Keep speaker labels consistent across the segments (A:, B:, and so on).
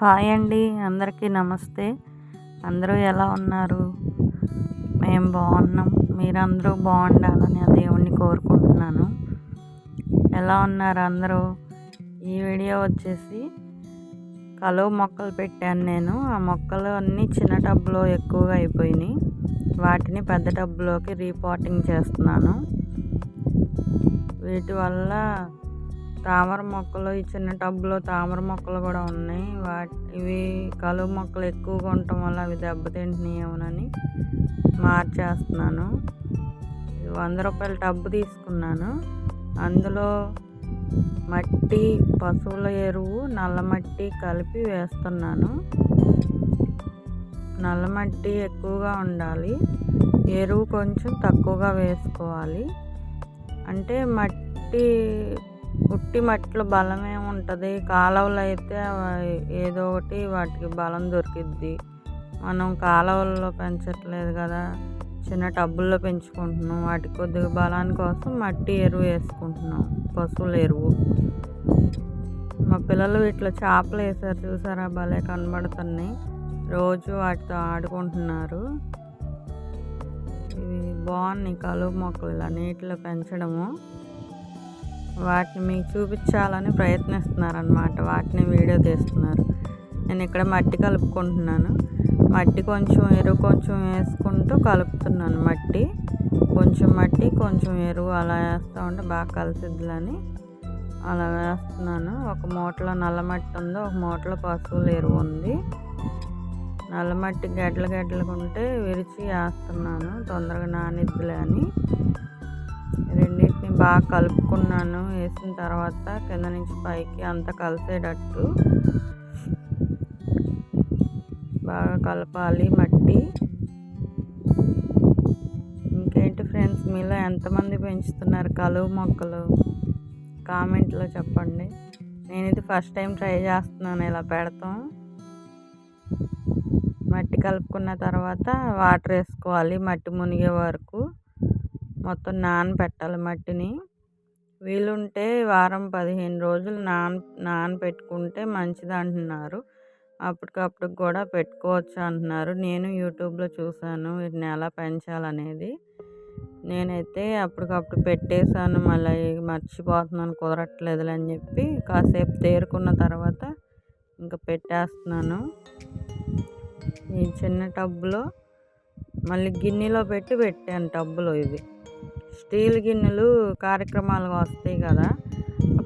A: Hi అండి, అందరికీ నమస్తే. అందరూ ఎలా ఉన్నారు? మేము బాగున్నాం. మీరందరూ బాగుండాలని ఆ దేవుణ్ణి కోరుకుంటున్నాను. ఎలా ఉన్నారు అందరూ? ఈ వీడియో వచ్చేసి కలువ మొక్కలు పెట్టాను నేను. ఆ మొక్కలు అన్నీ చిన్న టబ్లో ఎక్కువగా అయిపోయినాయి. వాటిని పెద్ద టబ్లోకి రీపాటింగ్ చేస్తున్నాను. వీటి వల్ల తామర మొక్కలు, ఈ చిన్న టబ్లో తామర మొక్కలు కూడా ఉన్నాయి. ఇవి కలువ మొక్కలు ఎక్కువగా ఉండటం వల్ల అవి దెబ్బతింటున్నాయేమోనని మార్చేస్తున్నాను. 100 రూపాయల టబ్బు తీసుకున్నాను. అందులో మట్టి, పశువుల ఎరువు, నల్ల మట్టి కలిపి వేస్తున్నాను. నల్ల మట్టి ఎక్కువగా ఉండాలి, ఎరువు కొంచెం తక్కువగా వేసుకోవాలి. అంటే ఉట్టి మట్టిలో బలం ఏముంటుంది, కాలువలు అయితే ఏదో ఒకటి వాటికి బలం దొరికిద్ది. మనం కాలువల్లో పెంచట్లేదు కదా, చిన్న టబ్బుల్లో పెంచుకుంటున్నాం. వాటికి కొద్దిగా బలాని కోసం మట్టి ఎరువు వేసుకుంటున్నాం, పశువుల ఎరువు. మా పిల్లలు వీటిలో చేపలు వేసారు, చూసారా, భలే కనబడుతున్నాయి. రోజు వాటితో ఆడుకుంటున్నారు. ఇవి బాగున్నాయి కలువ మొక్కలు ఇలా నీటిలో పెంచడము. వాటిని మీకు చూపించాలని ప్రయత్నిస్తున్నారనమాట. వాటిని వీడియో తీస్తున్నారు. నేను ఇక్కడ మట్టి కలుపుకుంటున్నాను. మట్టి కొంచెం ఎరువు కొంచెం వేసుకుంటూ కలుపుతున్నాను. మట్టి కొంచెం ఎరువు అలా వేస్తూ ఉంటే బాగా కలిసిద్దులని అలా వేస్తున్నాను. ఒక మూటలో నల్ల మట్టి ఉంది, ఒక మూటలో పశువుల ఎరువు ఉంది. నల్ల మట్టి గడ్డలుగా ఉంటే విరిచి వేస్తున్నాను, తొందరగా నానిద్దులే అని. రెండింటిని బాగా కలుపుకున్నాను. వేసిన తర్వాత కింద నుంచి పైకి అంతా కలిసేటట్టు బాగా కలపాలి మట్టి. ఇంకేంటి ఫ్రెండ్స్, మీలో ఎంతమంది పెంచుతున్నారు కలువ మొక్కలు? కామెంట్లో చెప్పండి. నేను ఇది ఫస్ట్ టైం ట్రై చేస్తున్నాను ఇలా పెడతాం. మట్టి కలుపుకున్న తర్వాత వాటర్ వేసుకోవాలి. మట్టి మునిగే వరకు మొత్తం నానబెట్టాలి మట్టిని. వీలుంటే వారం 15 రోజులు నానబెట్టుకుంటే మంచిది అంటున్నారు. అప్పటికప్పుడు కూడా పెట్టుకోవచ్చు అంటున్నారు. నేను యూట్యూబ్లో చూశాను వీటిని ఎలా పెంచాలనేది. నేనైతే అప్పటికప్పుడు పెట్టేశాను, మళ్ళీ మర్చిపోతున్నాను, కుదరట్లేదులే అని చెప్పి కాసేపు తేరుకున్న తర్వాత ఇంకా పెట్టేస్తున్నాను. ఈ చిన్న టబ్బులో మళ్ళీ గిన్నెలో పెట్టాను. టబ్బులో ఇవి స్టీల్ గిన్నెలు కార్యక్రమాలు వస్తాయి కదా,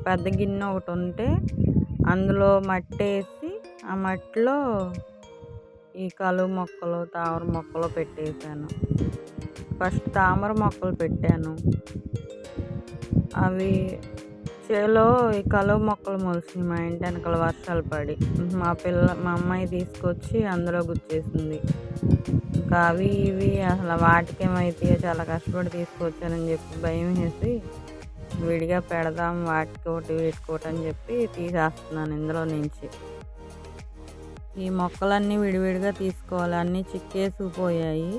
A: పెద్ద గిన్నె ఒకటి ఉంటే అందులో మట్టి వేసి ఆ మట్టిలో ఈ కలువ మొక్కలు, తామర మొక్కలు పెట్టేశాను. ఫస్ట్ తామర మొక్కలు పెట్టాను. అవి చేలో ఈ కలువ మొక్కలు మొలిసినాయి. మా ఇంటి వెనకాల వర్షాలు పడి మా అమ్మాయి తీసుకొచ్చి అందులో గుచ్చేసింది. ఇంకా అవి ఇవి అసలు వాటికేమైతే చాలా కష్టపడి తీసుకొచ్చానని చెప్పి భయం వేసి విడిగా పెడదాం, వాటికోటి వీటికోటి అని చెప్పి తీసేస్తున్నాను ఇందులో నుంచి. ఈ మొక్కలన్నీ విడివిడిగా తీసుకోవాలి, అన్నీ చిక్కేసిపోయాయి.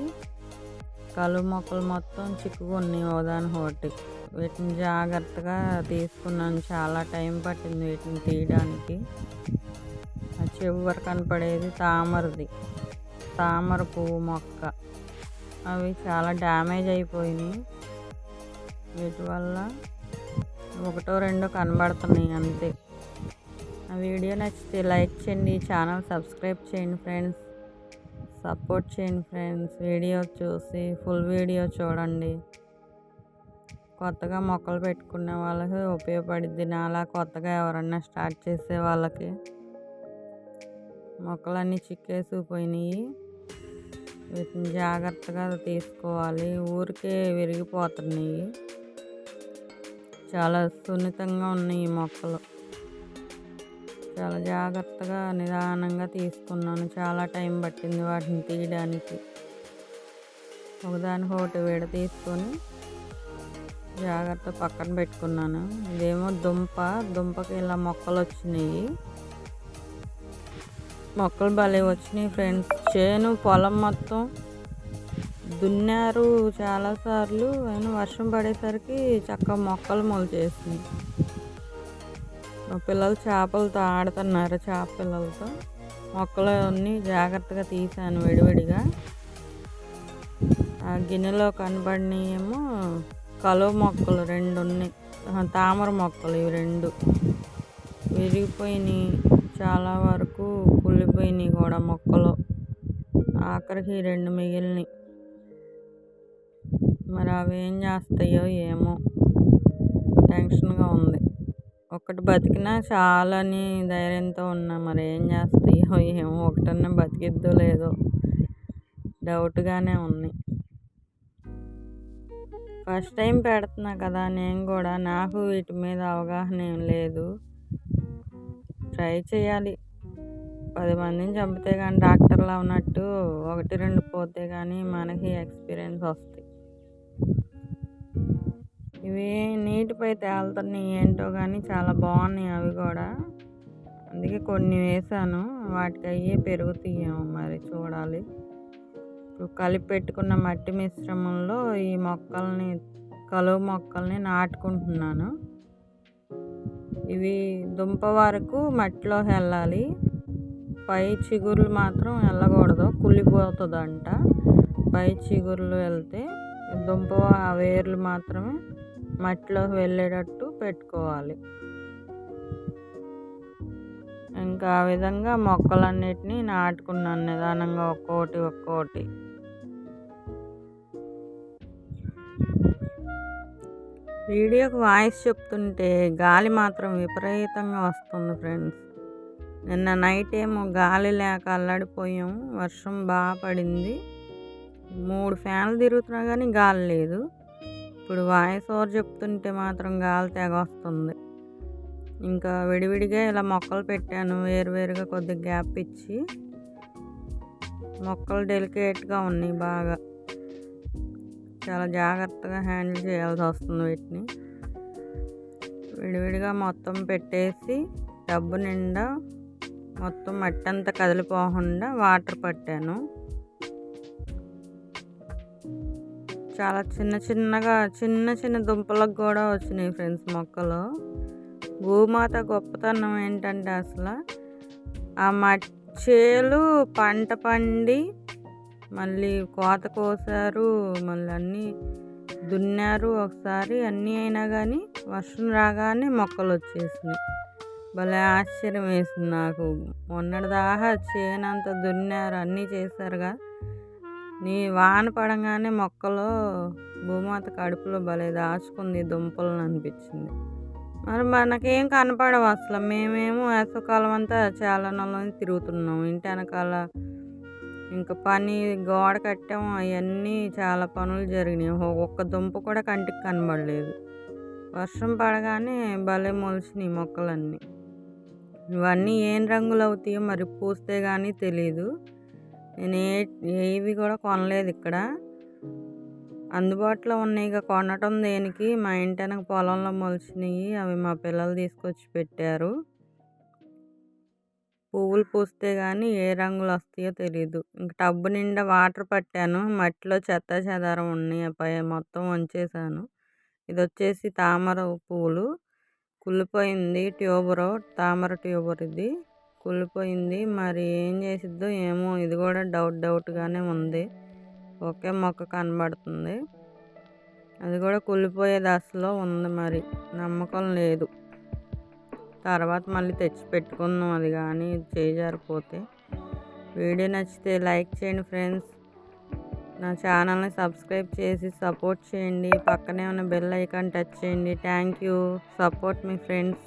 A: కలువ మొక్కలు మొత్తం చిక్కుకున్నాయి ఒకదానికొకటి. వీటిని జాగ్రత్తగా తీసుకున్నాను, చాలా టైం పట్టింది వీటిని తీయడానికి. ఆ చివరి కనపడేది తామర పువ్వు మొక్క. అవి చాలా డ్యామేజ్ అయిపోయినాయి. వీటి వల్ల ఒకటో రెండో కనబడుతున్నాయి అంతే. ఆ వీడియో నచ్చితే లైక్ చేయండి, ఛానల్ సబ్స్క్రైబ్ చేయండి ఫ్రెండ్స్, సపోర్ట్ చేయండి ఫ్రెండ్స్. వీడియో చూసి ఫుల్ వీడియో చూడండి. కొత్తగా మొక్కలు పెట్టుకునే వాళ్ళకి ఉపయోగపడుద్ది. నాలా కొత్తగా ఎవరన్నా స్టార్ట్ చేసే వాళ్ళకి. మొక్కలన్నీ చిక్కేసిపోయినాయి. వీటిని జాగ్రత్తగా తీసుకోవాలి, ఊరికే విరిగిపోతున్నాయి. చాలా సున్నితంగా ఉన్నాయి ఈ మొక్కలు. చాలా జాగ్రత్తగా నిదానంగా తీసుకున్నాను. చాలా టైం పట్టింది వాటిని తీయడానికి. ఒకదానికొకటి విడ తీసుకొని జాగ్రత్త పక్కన పెట్టుకున్నాను. ఇదేమో దుంపకి ఇలా మొక్కలు వచ్చినాయి. మొక్కలు భలే వచ్చినాయి ఫ్రెండ్స్. పొలం మొత్తం దున్నారు చాలాసార్లు, అయినా వర్షం పడేసరికి చక్కగా మొక్కలు మొలిచేసినాయి. మా పిల్లలు చేపలతో ఆడుతున్నారు, చేప పిల్లలతో. మొక్కలన్నీ జాగ్రత్తగా తీసాను విడివిడిగా. ఆ గిన్నెలో కనబడినయేమో కలువ మొక్కలు 2 ఉన్నాయి, తామర మొక్కలు ఇవి 2 విరిగిపోయినాయి, చాలా వరకు కుళ్ళిపోయినాయి కూడా మొక్కలు. ఆఖరికి 2 మిగిలినాయి. మరి అవి ఏం చేస్తాయో ఏమో, టెన్షన్గా ఉంది. ఒకటి బతికినా చాలని ధైర్యంతో ఉన్నా, మరి ఏం చేస్తాయో ఏమో, ఒకటన్నా బతికిద్దో లేదో డౌట్గానే ఉంది. ఫస్ట్ టైం పెడుతున్నా కదా నేను కూడా, నాకు వీటి మీద అవగాహన ఏం లేదు. ట్రై చేయాలి. 10 మందిని చంపితే కానీ డాక్టర్లా ఉన్నట్టు 1-2 పోతే కానీ మనకి ఎక్స్పీరియన్స్ వస్తాయి. ఇవి నీటిపై తేలుతున్నాయి ఏంటో కానీ చాలా బాగున్నాయి అవి కూడా, అందుకే కొన్ని వేసాను. వాటికి అయ్యే పెరుగుతాయేమో మరి చూడాలి. ఇప్పుడు కలిపి పెట్టుకున్న మట్టి మిశ్రమంలో ఈ మొక్కల్ని, కలువ మొక్కల్ని నాటుకుంటున్నాను. ఇవి దుంప వరకు మట్టిలోకి వెళ్ళాలి, పై చిగుర్లు మాత్రం వెళ్ళకూడదు, కుళ్ళిపోతుందంట. పై చిగుర్లు వెళ్తే దుంప వేర్లు మాత్రమే మట్టిలోకి వెళ్ళేటట్టు పెట్టుకోవాలి. ఇంకా ఆ విధంగా మొక్కలన్నిటినీ నాటుకున్నాను నిదానంగా, ఒక్కోటి. వీడియోకి వాయిస్ చెప్తుంటే గాలి మాత్రం విపరీతంగా వస్తుంది ఫ్రెండ్స్. నిన్న నైట్ ఏమో గాలి లేక అల్లాడిపోయాం, వర్షం బాగా పడింది. 3 ఫ్యాన్లు తిరుగుతున్నా కానీ గాలి లేదు. ఇప్పుడు వాయిస్ ఓవర్ చెప్తుంటే మాత్రం గాలి తెగ వస్తుంది. ఇంకా విడివిడిగా ఇలా మొక్కలు పెట్టాను, వేరువేరుగా కొద్దిగా గ్యాప్ ఇచ్చి. మొక్కలు డెలికేట్గా ఉన్నాయి బాగా, చాలా జాగ్రత్తగా హ్యాండిల్ చేయాల్సి వస్తుంది వీటిని. విడివిడిగా మొత్తం పెట్టేసి టబ్బు నిండా మొత్తం మట్టి అంతా కదిలిపోకుండా వాటర్ పట్టాను. చాలా చిన్న దుంపలకు కూడా వచ్చినాయి ఫ్రెండ్స్ మొక్కలు. భూమాత గొప్పతనం ఏంటంటే అసలు ఆ చేలు పంట పండి మళ్ళీ కోత కోసారు, మళ్ళీ అన్నీ దున్నారు ఒకసారి, అన్నీ అయినా కానీ వర్షం రాగానే మొక్కలు వచ్చేసినాయి. భలే ఆశ్చర్యం వేసింది నాకు. మొన్నటిదాకా చేనంతా దున్నారు, అన్నీ చేశారుగా, వాన పడంగానే మొక్కలు భూమాత కడుపులో భలే దాచుకుంది దుంపలను అనిపించింది. మరి మనకేం కనపడవు అసలు. మేమేమో వేసవికాలం అంతా చాలనలో తిరుగుతున్నాం, ఇంటి వెనకాల ఇంకా పని గోడ కట్టాము, అవన్నీ చాలా పనులు జరిగినాయి. ఒక్క దుంప కూడా కంటికి కనబడలేదు. వర్షం పడగానే భలే మొలిచినాయి మొక్కలన్నీ. ఇవన్నీ ఏం రంగులు అవుతాయో మరి పూస్తే కానీ తెలీదు. నేను ఏవి కూడా కొనలేదు ఇక్కడ, అందుబాటులో ఉన్నాయి. కొనటం దేనికి, మా ఇంటి వెనక పొలంలో మొలిచినాయి, అవి మా పిల్లలు తీసుకొచ్చి పెట్టారు. పువ్వులు పూస్తే కానీ ఏ రంగులు వస్తాయో తెలీదు. ఇంక టబ్బు నిండా వాటర్ పట్టాను, మట్టిలో చెత్త చెదారం ఉన్నాయి, పై మొత్తం వంచేసాను. ఇది వచ్చేసి తామర పువ్వులు, కుళ్ళిపోయింది ట్యూబరు, తామర ట్యూబర్ ఇది కుళ్ళిపోయింది. మరి ఏం చేసిద్దో ఏమో, ఇది కూడా డౌట్గానే ఉంది. ఒకే మొక్క కనబడుతుంది, అది కూడా కుళ్ళిపోయే దశలో ఉంది. మరి నమ్మకం లేదు. తర్వాత మళ్ళీ తెచ్చి పెట్టుకుందాం, అది కానీ చేజారిపోతే. వీడియో నచ్చితే లైక్ చేయండి ఫ్రెండ్స్, నా ఛానల్ని సబ్స్క్రైబ్ చేసి సపోర్ట్ చేయండి, పక్కనే ఉన్న బెల్ ఐకాన్ టచ్ చేయండి. Thank you, support me friends.